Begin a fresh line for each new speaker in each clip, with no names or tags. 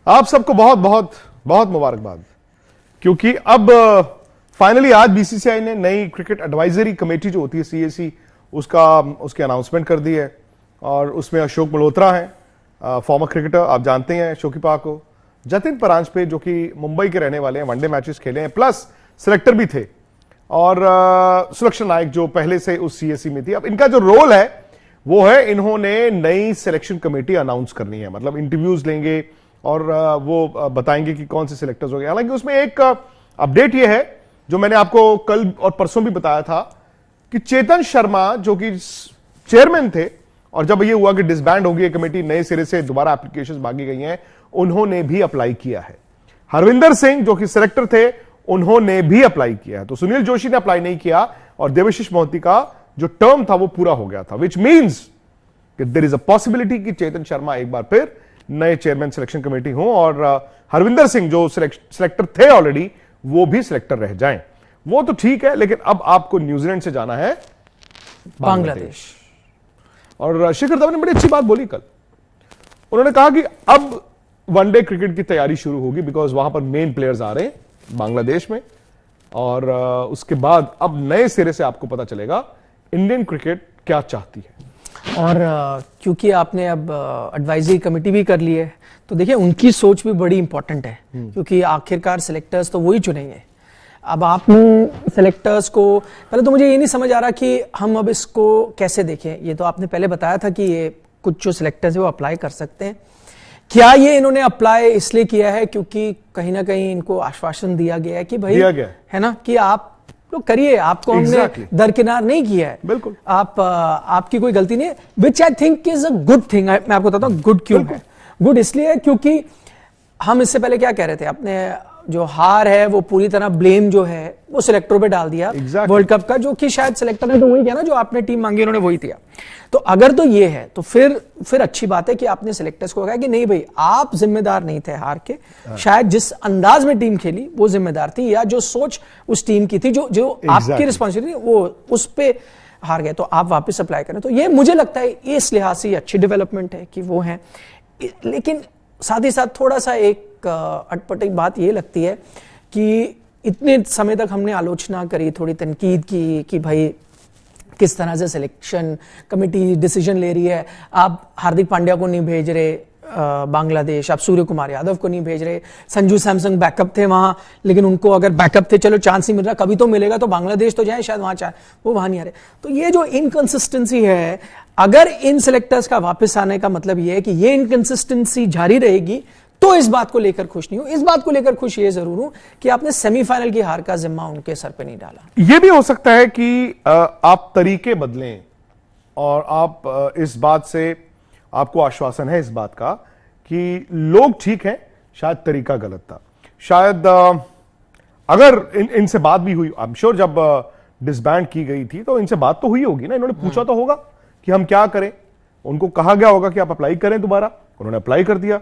आप सबको बहुत बहुत बहुत मुबारकबाद, क्योंकि अब फाइनली आज बीसीसीआई ने नई क्रिकेट एडवाइजरी कमेटी जो होती है सीएसी उसकी अनाउंसमेंट कर दी है। और उसमें अशोक मल्होत्रा हैं, फॉर्मर क्रिकेटर, आप जानते हैं शोकीपा को, जतिन परांजपे जो कि मुंबई के रहने वाले हैं, वनडे मैचेस खेले हैं, प्लस सिलेक्टर भी थे, और सुलक्षण नायक जो पहले से उस सीएसी में थी। अब इनका जो रोल है वो है, इन्होंने नई सिलेक्शन कमेटी अनाउंस करनी है, मतलब इंटरव्यूज लेंगे और वो बताएंगे कि कौन से सिलेक्टर्स हो गए। हालांकि उसमें एक अपडेट ये है जो मैंने आपको कल और परसों भी बताया था कि चेतन शर्मा जो कि चेयरमैन थे, और जब ये हुआ कि डिसबैंड होगी ये कमेटी, नए सिरे से दोबारा एप्लीकेशन मांगी गई हैं, उन्होंने भी अप्लाई किया है। हरविंदर सिंह जो कि सिलेक्टर थे, उन्होंने भी अप्लाई किया है। तो सुनील जोशी ने अप्लाई नहीं किया और देवाशीष मोहंती का जो टर्म था वो पूरा हो गया था, विच मीन्स कि देयर इज अ पॉसिबिलिटी कि चेतन शर्मा एक बार फिर नए चेयरमैन सिलेक्शन कमेटी हो, और हरविंदर सिंह जो सिलेक्टर थे ऑलरेडी, वो भी सिलेक्टर रह जाएं। वो तो ठीक है, लेकिन अब आपको न्यूजीलैंड से जाना है बांग्लादेश। और शिखर धवन ने बड़ी अच्छी बात बोली कल। उन्होंने कहा कि अब वनडे क्रिकेट की तैयारी शुरू होगी, बिकॉज वहां पर मेन प्लेयर्स आ रहे हैं बांग्लादेश में, और उसके बाद अब नए सिरे से आपको पता चलेगा इंडियन क्रिकेट क्या चाहती है।
और क्योंकि आपने अब एडवाइजरी कमेटी भी कर ली है, तो देखिए उनकी सोच भी बड़ी इंपॉर्टेंट है, क्योंकि आखिरकार सिलेक्टर्स तो वही चुनेंगे। अब आपने सिलेक्टर्स को, पहले तो मुझे ये नहीं समझ आ रहा कि हम अब इसको कैसे देखें। ये तो आपने पहले बताया था कि ये कुछ जो सिलेक्टर्स है वो अप्लाई कर सकते हैं। क्या ये इन्होंने अप्लाई इसलिए किया है क्योंकि कहीं ना कहीं इनको आश्वासन दिया गया है कि भाई है ना कि आप लोग करिए, आपको हमने दरकिनार नहीं किया है,
बिल्कुल
आपकी कोई गलती नहीं है, which I think is a good thing. मैं आपको बताता हूँ गुड क्यों है। गुड इसलिए क्योंकि हम इससे पहले क्या कह रहे थे, अपने जो हार है वो पूरी तरह ब्लेम जो है वो सिलेक्टरों पे डाल दिया वर्ल्ड कप का, जो कि शायद सिलेक्टर ने तो वही किया ना, जो आपने टीम मांगी उन्होंने वही दिया। तो अगर तो ये है तो फिर अच्छी बात है कि आपने सिलेक्टर्स को कहा कि नहीं भाई आप जिम्मेदार नहीं थे हार के, शायद जिस अंदाज में टीम खेली वो जिम्मेदार थी, या जो सोच उस टीम की थी, जो आपकी रिस्पॉन्सिबिलिटी वो उस पे हार गए, तो आप वापस अप्लाई करें। तो ये मुझे लगता है इस लिहाज से अच्छी डेवलपमेंट है कि वो है। लेकिन साथ ही साथ थोड़ा सा एक अटपटी बात ये लगती है कि इतने समय तक हमने आलोचना करी, थोड़ी तनकीद की कि भाई किस तरह से सिलेक्शन कमेटी डिसीजन ले रही है, आप हार्दिक पांड्या को नहीं भेज रहे बांग्लादेश, आप सूर्य कुमार यादव को नहीं भेज रहे, संजू सैमसंग बैकअप थे वहां, लेकिन उनको अगर बैकअप थे चलो चांस नहीं मिल रहा, कभी तो मिलेगा, तो बांग्लादेश तो जाए शायद, वहां चाहे वो वहां नहीं आ रहे। तो ये जो इनकंसिस्टेंसी है, अगर इन सिलेक्टर्स का वापस आने का मतलब ये है कि ये इनकंसिस्टेंसी जारी रहेगी, तो इस बात को लेकर खुश नहीं हूं। इस बात को लेकर खुश ये जरूर हूं कि आपने सेमीफाइनल की हार का जिम्मा उनके सर पे नहीं डाला।
यह भी हो सकता है कि आप तरीके बदलें, और आप इस बात से आपको आश्वासन है इस बात का कि लोग ठीक हैं, शायद तरीका गलत था। शायद अगर इनसे बात भी हुई, आई एम श्योर जब डिसबैंड की गई थी तो इनसे बात तो हुई होगी ना, इन्होंने पूछा तो होगा कि हम क्या करें, उनको कहा गया होगा कि आप अप्लाई करें दोबारा, उन्होंने अप्लाई कर दिया।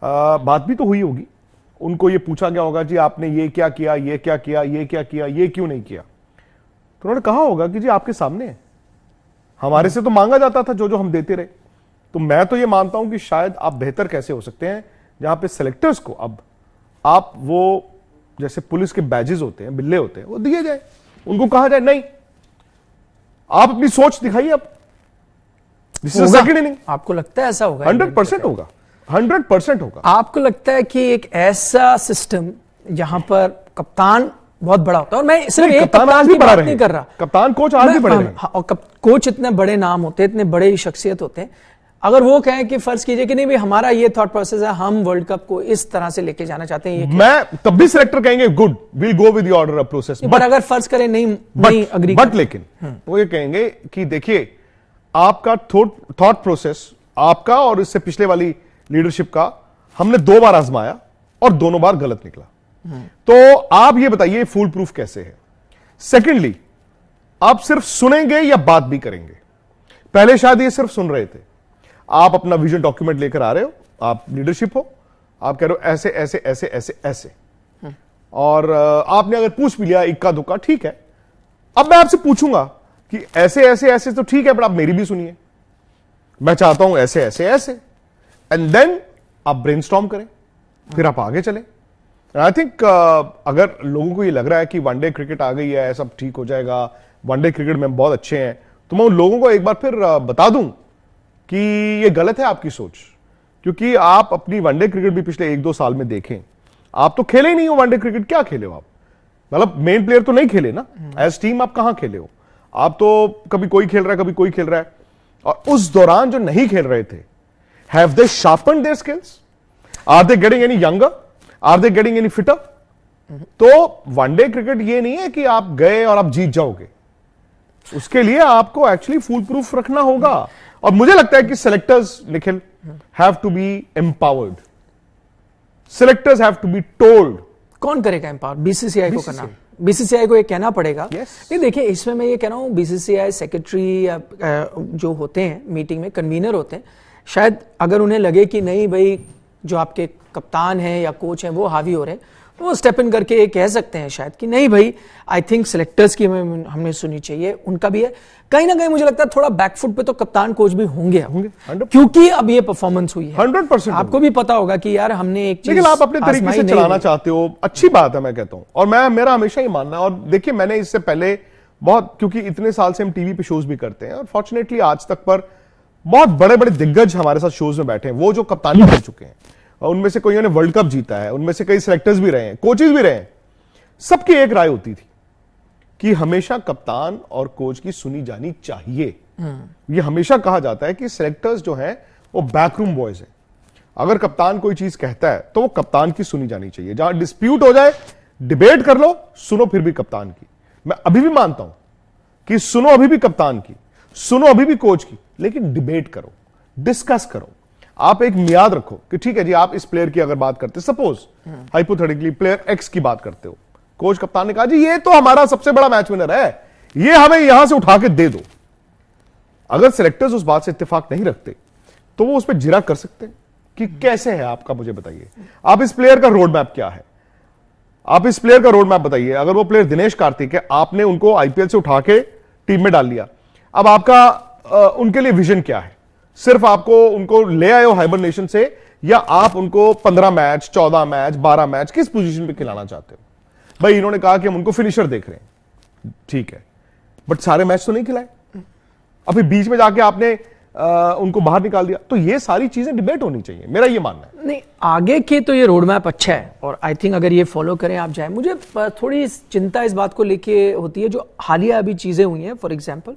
बात भी तो हुई होगी, उनको ये पूछा गया होगा जी आपने ये क्या किया, ये क्या किया, ये क्या किया, ये क्यों नहीं किया, तो उन्होंने कहा होगा कि जी आपके सामने है, हमारे से तो मांगा जाता था जो हम देते रहे। तो मैं तो ये मानता हूं कि शायद आप बेहतर कैसे हो सकते हैं, जहां पे सिलेक्टर्स को अब आप वो जैसे पुलिस के बैजेस होते हैं, बिल्ले होते हैं, वो दिए जाए, उनको कहा जाए नहीं आप अपनी सोच दिखाइए। अब दिस इज सेकंड इनिंग।
आपको लगता है ऐसा होगा?
100% होगा, 100% होगा।
आपको लगता है कि एक ऐसा सिस्टम जहां पर कप्तान बहुत बड़ा होता है, और मैं सिर्फ एक कप्तान की बात नहीं कर रहा,
कप्तान कोच आज भी बड़े हैं,
और कोच इतने बड़े नाम होते हैं, इतने बड़े शख्सियत होते हैं, अगर वो कहें कि फर्ज कीजिए कि नहीं भाई हमारा ये थॉट प्रोसेस है, हम वर्ल्ड कप को इस तरह से लेके जाना चाहते हैं,
मैं तब भी सिलेक्टर कहेंगे good, we'll go with the order process.
But अगर फर्ज करें नहीं अग्री,
बट लेकिन वो ये कहेंगे कि देखिए आपका थॉट प्रोसेस, आपका और इससे पिछले वाली लीडरशिप का हमने 2 बार आजमाया और दोनों बार गलत निकला, तो आप ये बताइए फूल प्रूफ कैसे है। सेकेंडली, आप सिर्फ सुनेंगे या बात भी करेंगे? पहले शायद ये सिर्फ सुन रहे थे, आप अपना विजन डॉक्यूमेंट लेकर आ रहे हो, आप लीडरशिप हो, आप कह रहे हो ऐसे ऐसे ऐसे ऐसे ऐसे, और आपने अगर पूछ भी लिया इक्का दुक्का, ठीक है, अब मैं आपसे पूछूंगा कि ऐसे ऐसे ऐसे तो ठीक है, पर आप मेरी भी सुनिए, मैं चाहता हूं ऐसे ऐसे ऐसे, एंड देन आप ब्रेनस्टॉर्म करें, फिर आप आगे चले। आई थिंक अगर लोगों को ये लग रहा है कि वनडे क्रिकेट आ गई है, सब ठीक हो जाएगा, वनडे क्रिकेट में बहुत अच्छे हैं, तो मैं उन लोगों को एक बार फिर बता दूं कि ये गलत है आपकी सोच। क्योंकि आप अपनी वनडे क्रिकेट भी पिछले 1-2 साल में देखें, आप तो खेले ही नहीं हो वनडे क्रिकेट। क्या खेले हो आप? मतलब मेन प्लेयर तो नहीं खेले ना, एज टीम आप कहां खेले हो? आप तो कभी कोई खेल रहा है, कभी कोई खेल रहा है। और उस दौरान जो नहीं खेल रहे थे, have they sharpened their skills? Are they getting any younger? Are they getting any fitter? तो वनडे क्रिकेट ये नहीं है कि आप गए और आप जीत जाओगे। उसके लिए आपको एक्चुअली फूल प्रूफ रखना होगा। और मुझे लगता है कि selectors, Nikhil, have to be empowered. Selectors have to be told.
कौन करेगा एम्पावर? बीसीसीआई को करना, बीसीसीआई को ये कहना पड़ेगा।
Yes.
नहीं देखिए, इसमें मैं ये कह रहा हूं, बीसीसीआई सेक्रेटरी या जो होते हैं मीटिंग में, कन्वीनर होते हैं, शायद अगर उन्हें लगे कि नहीं भाई जो आपके कप्तान हैं या कोच हैं वो हावी हो रहे हैं, तो वो स्टेप इन करके ये कह सकते हैं शायद कि नहीं भाई, आई थिंक सिलेक्टर्स की हमने सुनी चाहिए, उनका भी है। कहीं ना कहीं मुझे लगता है थोड़ा बैकफुट पे तो कप्तान कोच भी होंगे, क्योंकि अब ये परफॉर्मेंस हुई है।
100%
आपको भी पता होगा कि यार हमने एक चीज,
लेकिन आप अपने तरीके से चलाना चाहते हो, अच्छी बात है, मैं कहता हूं। और मेरा हमेशा ही मानना है, और देखिए मैंने इससे पहले बहुत, क्योंकि इतने साल से हम टीवी पे शोज भी करते हैं, और फॉर्चुनेटली आज तक पर बहुत बड़े बड़े दिग्गज हमारे साथ शोज में बैठे हैं, वो जो कप्तानी कर चुके हैं, और उनमें से कईयों ने वर्ल्ड कप जीता है, उनमें से कई सिलेक्टर्स भी रहे हैं, कोचेस भी रहे हैं। सबकी एक राय होती थी कि हमेशा कप्तान और कोच की सुनी जानी चाहिए। ये हमेशा कहा जाता है कि सिलेक्टर्स जो हैं वो बैकरूम बॉयज हैं। अगर कप्तान कोई चीज कहता है तो वो कप्तान की सुनी जानी चाहिए। जहां डिस्प्यूट हो जाए, डिबेट कर लो, सुनो फिर भी कप्तान की। मैं अभी भी मानता हूं कि सुनो अभी भी कप्तान की, सुनो अभी भी कोच की, लेकिन डिबेट करो, डिस्कस करो। आप एक मियाद रखो कि ठीक है जी, आप इस प्लेयर की अगर बात करते, सपोज हाइपोथेटिकली प्लेयर एक्स की बात करते हो, कोच कप्तान ने कहा जी ये तो हमारा सबसे बड़ा मैच विनर है, ये हमें यहां से उठा के दे दो। अगर सिलेक्टर्स उस बात से इत्तेफाक नहीं रखते तो वो उस पर जिरा कर सकते हैं कि कैसे है आपका, मुझे बताइए आप इस प्लेयर का रोड मैप क्या है, आप इस प्लेयर का रोड मैप बताइए। अगर वो प्लेयर दिनेश कार्तिक है, आपने उनको आईपीएल से उठा के टीम में डाल लिया, अब आपका उनके लिए विजन क्या है? सिर्फ आपको उनको ले आए हो हाइबरनेशन से, या आप उनको 15 मैच, 14 मैच, 12 मैच किस पोजीशन पे खिलाना चाहते हो? भाई इन्होंने कहा कि हम उनको फिनिशर देख रहे हैं, ठीक है, बट सारे मैच तो नहीं खिलाए, अभी बीच में जाके आपने उनको बाहर निकाल दिया। तो ये सारी चीजें डिबेट होनी चाहिए, मेरा ये मानना है।
नहीं, आगे के तो ये रोड मैप अच्छा है, और आई थिंक अगर ये फॉलो करें आप जाए। मुझे थोड़ी चिंता इस बात को लेके होती है जो हालिया अभी चीजें हुई हैं, फॉर एग्जाम्पल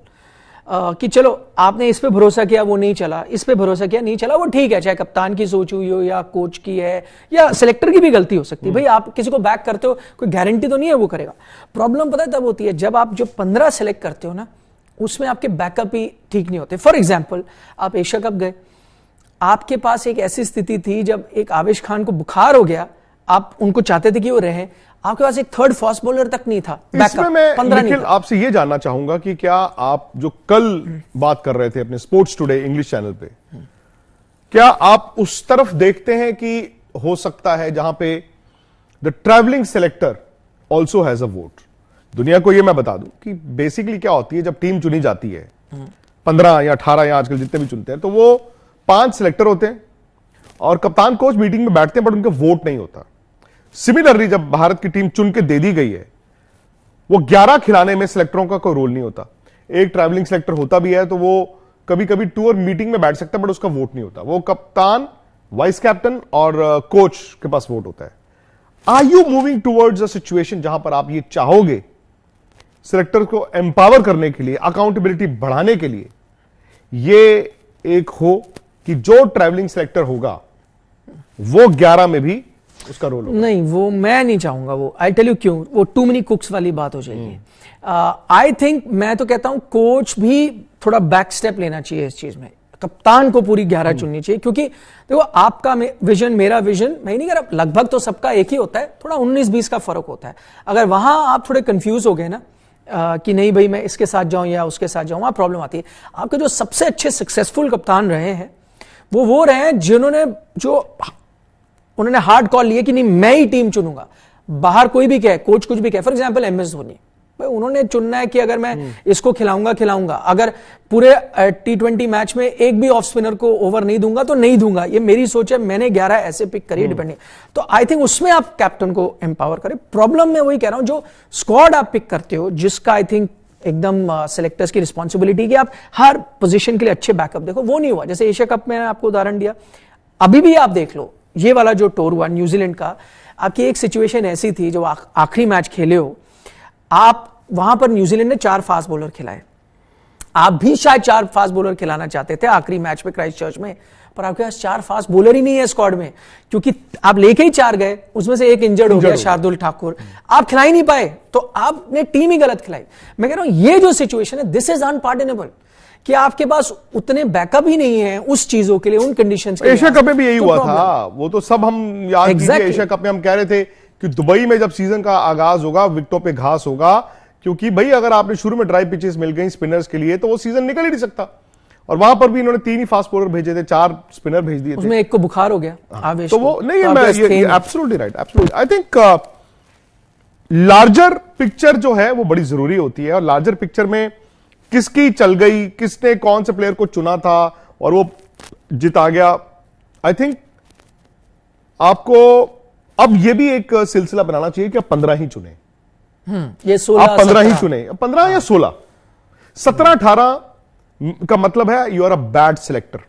कि चलो आपने इस पे भरोसा किया, वो नहीं चला, इस पे भरोसा किया, नहीं चला, वो ठीक है, चाहे कप्तान की सोच हुई हो या कोच की है या सिलेक्टर की भी गलती हो सकती है। भाई आप किसी को बैक करते हो, कोई गारंटी तो नहीं है वो करेगा। प्रॉब्लम पता है तब होती है जब आप जो 15 सेलेक्ट करते हो ना, उसमें आपके बैकअप ही ठीक नहीं होते। फॉर एग्जाम्पल आप एशिया कप गए, आपके पास एक ऐसी स्थिति थी जब एक आवेश खान को बुखार हो गया, आप उनको चाहते थे कि वो रहे, आपके पास एक थर्ड फास्ट बॉलर तक नहीं था,
इसमें मैं निखिल आपसे ये जानना चाहूंगा कि क्या आप जो कल बात कर रहे थे अपने स्पोर्ट्स टुडे इंग्लिश चैनल पे, क्या आप उस तरफ देखते हैं कि हो सकता है जहां पे the travelling selector also has a vote? दुनिया को ये मैं बता दूं कि बेसिकली क्या होती है, जब टीम चुनी जाती है 15 या 18 या आजकल जितने भी चुनते हैं, तो वो 5 सिलेक्टर होते हैं और कप्तान कोच मीटिंग में बैठते हैं, बट उनका वोट नहीं होता। सिमिलरली जब भारत की टीम चुन के दे दी गई है, वो 11 खिलाने में सिलेक्टरों का कोई रोल नहीं होता। एक ट्रैवलिंग सिलेक्टर होता भी है तो वो कभी कभी टूर मीटिंग में बैठ सकता है, बट उसका वोट नहीं होता। वो कप्तान, वाइस कैप्टन और कोच के पास वोट होता है। Are you moving towards a situation जहां पर आप ये चाहोगे सिलेक्टर को एम्पावर करने के लिए, अकाउंटेबिलिटी बढ़ाने के लिए, ये एक हो कि जो ट्रैवलिंग सिलेक्टर होगा वो 11 में भी उसका रोल होगा?
नहीं, वो मैं नहीं चाहूंगा। वो आई टेल यू क्यों, वो टू मेनी कुक्स वाली बात हो जाएगी। आई थिंक, मैं तो कहता हूं कोच भी थोड़ा बैक स्टेप लेना चाहिए इस चीज में। कप्तान को पूरी 11 चुननी चाहिए, क्योंकि देखो आपका विजन, मेरा विजन, मैं नहीं कह रहा, लगभग तो सबका एक ही होता है, थोड़ा 19-20 का फर्क होता है। अगर वहां आप थोड़े कंफ्यूज हो गए ना कि नहीं भाई मैं इसके साथ जाऊं या उसके साथ जाऊं, वहां प्रॉब्लम आती है। आपके जो सबसे अच्छे सक्सेसफुल कप्तान रहे हैं वो रहे हैं जिन्होंने उन्होंने हार्ड कॉल लिया कि नहीं मैं ही टीम चुनूंगा, बाहर कोई भी कहे, कोच कुछ भी कहे। फॉर एग्जाम्पल MS धोनी, भाई उन्होंने चुनना है कि अगर मैं इसको खिलाऊंगा, अगर पूरे T20 मैच में एक भी ऑफ स्पिनर को ओवर नहीं दूंगा तो नहीं दूंगा, ये मेरी सोच है, मैंने 11 ऐसे पिक करिए डिपेंडिंग। तो आई थिंक उसमें आप कैप्टन को एम्पावर करें। प्रॉब्लम मैं वही कह रहा हूं, जो स्क्वाड आप पिक करते हो, जिसका आई थिंक एकदम सिलेक्टर्स की रिस्पॉन्सिबिलिटी कि आप हर पोजीशन के लिए अच्छे बैकअप देखो, वो नहीं हुआ। जैसे एशिया कप में आपको उदाहरण दिया, अभी भी आप देख लो, ये वाला जो टूर हुआ न्यूजीलैंड का, आपकी एक सिचुएशन ऐसी थी, जो आखिरी मैच खेले हो आप, वहां पर न्यूजीलैंड ने 4 फास्ट बॉलर खिलाए, आप भी शायद 4 फास्ट बॉलर खिलाना चाहते थे आखिरी मैच में क्राइस्टचर्च में, पर आपके पास 4 फास्ट बॉलर ही नहीं है स्क्वाड में, क्योंकि आप लेके ही 4 गए, उसमें से एक इंजर्ड हो गया, शार्दुल ठाकुर, आप खिला ही नहीं पाए, तो आपने टीम ही गलत खिलाई। मैं कह रहा हूं ये जो सिचुएशन है, दिस इज अनपार्डनेबल, कि आपके पास उतने बैकअप ही नहीं है उस चीजों के लिए, उन कंडीशंस के लिए।
एशिया कप में भी यही हुआ था, वो तो सब हम याद कीजिए, एशिया कप में हम कह रहे थे कि दुबई में जब सीजन का आगाज होगा, विकेटों पे घास होगा, क्योंकि भाई अगर आपने शुरू में ड्राई पिचेस मिल गई स्पिनर्स के लिए तो वो सीजन निकल ही नहीं सकता। और वहां पर भी इन्होंने 3 ही फास्ट बॉलर भेजे थे, 4 स्पिनर भेज दिए थे,
उसमें एक को बुखार हो गया, आवेश
तो वो नहीं, absolutely right, absolutely. I think larger picture जो है वो बड़ी जरूरी होती है, और लार्जर पिक्चर में किसकी चल गई, किसने कौन से प्लेयर को चुना था और वो जिता गया। आई थिंक आपको अब ये भी एक सिलसिला बनाना चाहिए कि आप 15 ही चुने,
ये 16
आप 15 ही चुने, 15 या 16, 17-18 का मतलब है you are a bad selector.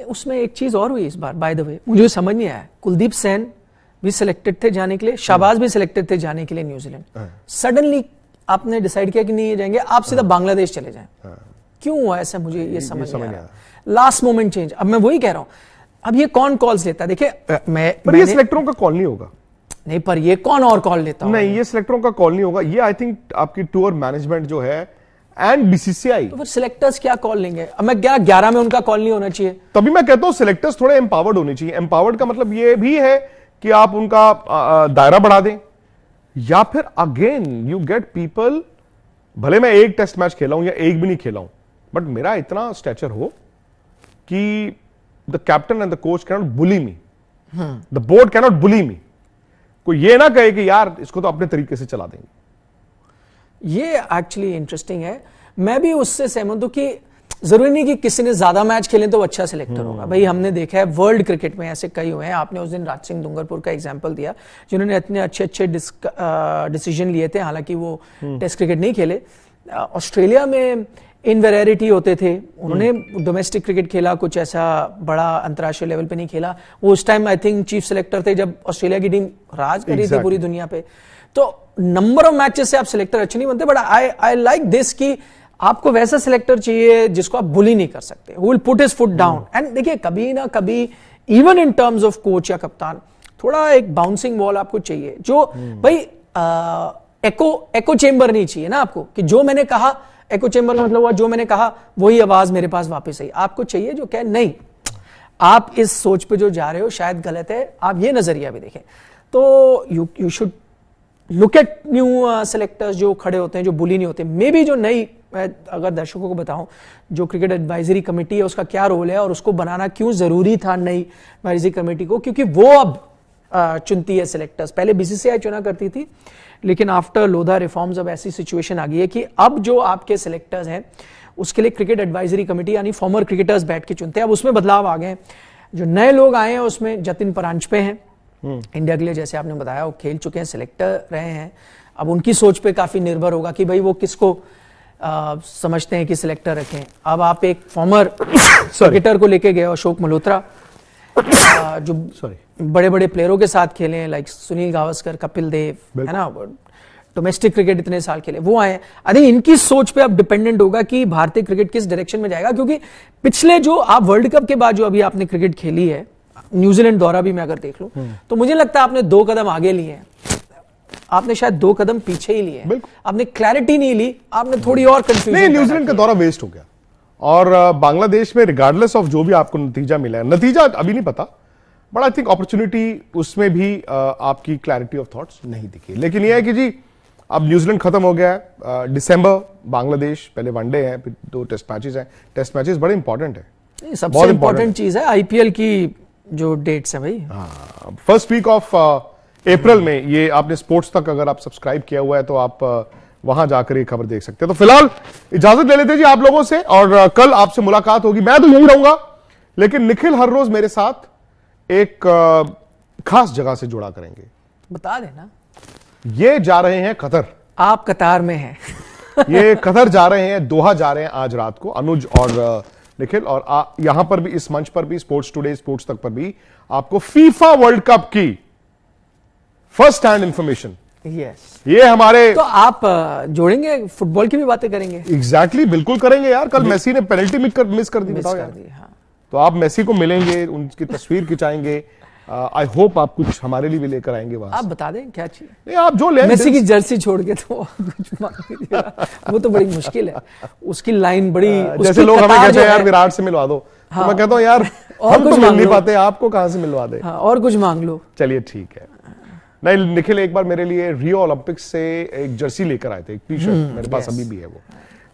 उसमें एक चीज और हुई इस बार, बाय द वे, मुझे समझ नहीं आया, कुलदीप सेन भी सिलेक्टेड थे जाने के लिए, शाहबाज भी सिलेक्टेड थे जाने के लिए न्यूजीलैंड, सडनली आपने डिसाइड किया कि नहीं ये जाएंगे, आप सीधा बांग्लादेश चले जाएं। क्यों हुआ ऐसा, मुझे ये समझ नहीं आ रहा। Last moment change. अब मैं वही कह रहा हूं, अब ये कौन कॉल्स लेता है? देखिए
पर ये सिलेक्टरों का कॉल नहीं होगा,
नहीं, पर ये कौन और कॉल लेता है?
नहीं, ये सिलेक्टरों का कॉल नहीं होगा, ये आई थिंक आपकी टूर मैनेजमेंट जो है एंड बीसीसीआई।
तो फिर सिलेक्टर्स क्या कॉल लेंगे? अब मैं 11 में उनका कॉल नहीं होना चाहिए?
तभी मैं कहता हूं सिलेक्टर्स थोड़े एम्पावर्ड होने चाहिए। एम्पावर्ड का मतलब ये भी है कि आप उनका दायरा बढ़ा दें, या फिर अगेन यू गेट पीपल, भले मैं एक टेस्ट मैच खेला हूं या एक भी नहीं खेला हूं, बट मेरा इतना स्टैचर हो कि the captain and the coach cannot bully me, the board cannot bully me. कोई ये ना कहे कि यार इसको तो अपने तरीके से चला देंगे।
ये एक्चुअली इंटरेस्टिंग है। मैं भी उससे सहमत हूं कि जरूरी नहीं कि किसी ने ज्यादा मैच खेले तो अच्छा सिलेक्टर होगा। भाई हमने देखा है वर्ल्ड क्रिकेट में ऐसे कई हुए हैं। आपने उस दिन राज सिंह डूंगरपुर का एग्जांपल दिया, जिन्होंने इतने अच्छे डिसीजन लिए थे, हालांकि वो टेस्ट क्रिकेट नहीं खेले। ऑस्ट्रेलिया में इनवेरिटी होते थे, उन्होंने डोमेस्टिक क्रिकेट खेला, कुछ ऐसा बड़ा अंतर्राष्ट्रीय लेवल पे नहीं खेला। वो उस time I think chief selector थे जब ऑस्ट्रेलिया की टीम राज कर रही थी पूरी दुनिया पे। तो नंबर ऑफ मैचेस से आप सिलेक्टर अच्छे नहीं बनते, बट आई लाइक दिस कि आपको वैसा सिलेक्टर चाहिए जिसको आप बुली नहीं कर सकते, who will put his foot down। And देखिए कभी ना कभी even in terms of coach या कप्तान, थोड़ा एक बाउंसिंग बॉल आपको चाहिए, जो भाई एको चेंबर नहीं चाहिए ना आपको, कि जो मैंने कहा, एको चेंबर का मतलब हुआ जो मैंने कहा वही आवाज मेरे पास वापस आई। आपको चाहिए जो कहे नहीं, आप इस सोच पे जो जा रहे हो शायद गलत है, आप ये नजरिया भी देखें। तो you should look at new selectors जो खड़े होते हैं, जो बुली नहीं होते। मे बी जो नई, अगर दर्शकों को बताऊं, जो क्रिकेट एडवाइजरी कमेटी है उसका क्या रोल है और उसको बनाना क्यों जरूरी था नई एडवाइजरी कमेटी को, क्योंकि वो अब चुनती है सिलेक्टर्स। पहले बीसीसीआई चुना करती थी, लेकिन आफ्टर लोधा रिफॉर्म्स अब ऐसी सिचुएशन आ गई है कि अब जो आपके सिलेक्टर्स हैं उसके लिए क्रिकेट एडवाइजरी कमेटी यानी फॉर्मर क्रिकेटर्स बैठ के चुनते हैं। अब उसमें बदलाव आ गए हैं, जो नए लोग आए हैं उसमें जतिन परांजपे हैं, इंडिया के लिए जैसे आपने बताया वो खेल चुके हैं, सिलेक्टर रहे हैं। अब उनकी सोच पे काफी निर्भर होगा कि भाई वो किसको समझते हैं कि सिलेक्टर रखें। अब आप एक फॉर्मर क्रिकेटर को लेके गए, अशोक मल्होत्रा, जो बड़े बड़े प्लेयरों के साथ खेले हैं, लाइक सुनील गावस्कर, कपिल देव, है ना, डोमेस्टिक क्रिकेट इतने साल खेले, वो आए। आई थिंक इनकी सोच पे अब डिपेंडेंट होगा कि भारतीय क्रिकेट किस डायरेक्शन में जाएगा, क्योंकि पिछले जो आप वर्ल्ड कप के बाद जो अभी आपने क्रिकेट खेली है, न्यूजीलैंड दौरा भी मैं अगर देख लूं, तो मुझे लगता है आपने 2 कदम आगे लिए हैं, आपने शायद 2 कदम पीछे ही लिए हैं। आपने क्लैरिटी नहीं ली, आपने थोड़ी और कंफ्यूजन।
नहीं, न्यूजीलैंड का दौरा वेस्ट हो गया, और बांग्लादेश में रिगार्डलेस ऑफ जो भी आपको नतीजा मिला है, नतीजा अभी नहीं पता, बट आई थिंक अपॉर्चुनिटी उसमें भी आपकी क्लैरिटी ऑफ थॉट्स नहीं दिखी। लेकिन यह है कि जी अब न्यूजीलैंड खत्म हो गया है, दिसंबर बांग्लादेश, पहले वनडे है, फिर 2 टेस्ट मैचेस हैं। टेस्ट मैचेस बड़े इंपॉर्टेंट है,
सबसे इंपॉर्टेंट चीज है आईपीएल की जो डेट्स हैं भाई।
फर्स्ट वीक ऑफ अप्रैल में, ये आपने स्पोर्ट्स तक अगर आप सब्सक्राइब किया हुआ है तो आप वहां जाकर ये खबर देख सकते हैं। तो फिलहाल इजाजत ले लेते जी आप लोगों से, और कल आपसे मुलाकात होगी। मैं तो यहीं रहूंगा, लेकिन निखिल हर रोज मेरे साथ एक खास जगह से जुड़ा करेंगे।
बता देना।
ये जा रहे हैं कतर।
आप कतार में हैं।
ये कतर जा रहे हैं, दोहा जा रहे हैं आज रात को, अनुज और निखिल। और यहां पर भी, इस मंच पर भी, स्पोर्ट्स टुडे, स्पोर्ट्स तक पर भी आपको फीफा वर्ल्ड कप की फर्स्ट हैंड इंफॉर्मेशन,
यस,
ये हमारे
तो आप जोड़ेंगे, फुटबॉल की भी बातें करेंगे।
एग्जैक्टली बिल्कुल करेंगे यार। कल मेसी ने पेनल्टी मिस कर दी,
मिस
बताओ
कर
यार।
दी, हाँ।
तो आप मेसी को मिलेंगे, उनकी तस्वीर खिंचाएंगे। आई होप आप कुछ हमारे लिए भी लेकर आएंगे वहां
आप
से।
बता दें क्या चाहिए।
नहीं, आप जो ले
मेसी की जर्सी छोड़ के तो कुछ मांग लीजिएगा। वो तो बड़ी मुश्किल है, उसकी लाइन बड़ी,
जैसे
उसकी
लोग हमें
कतार
कहते
जो
हैं यार
है।
विराट से मिलवा दो,
हाँ।
तो मैं कहता हूं यार
और
हम
कुछ
तो मिल
मांग
नहीं
लो।
पाते, आपको कहां से मिलवा दे।
हाँ, और कुछ मांग लो।
चलिए ठीक है। नहीं, निखिल एक बार मेरे लिए रियो ओलंपिक्स से एक जर्सी लेकर आए थे, एक टी शर्ट मेरे पास अभी भी है वो।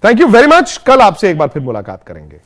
Thank you very much. कल आपसे एक बार फिर मुलाकात करेंगे।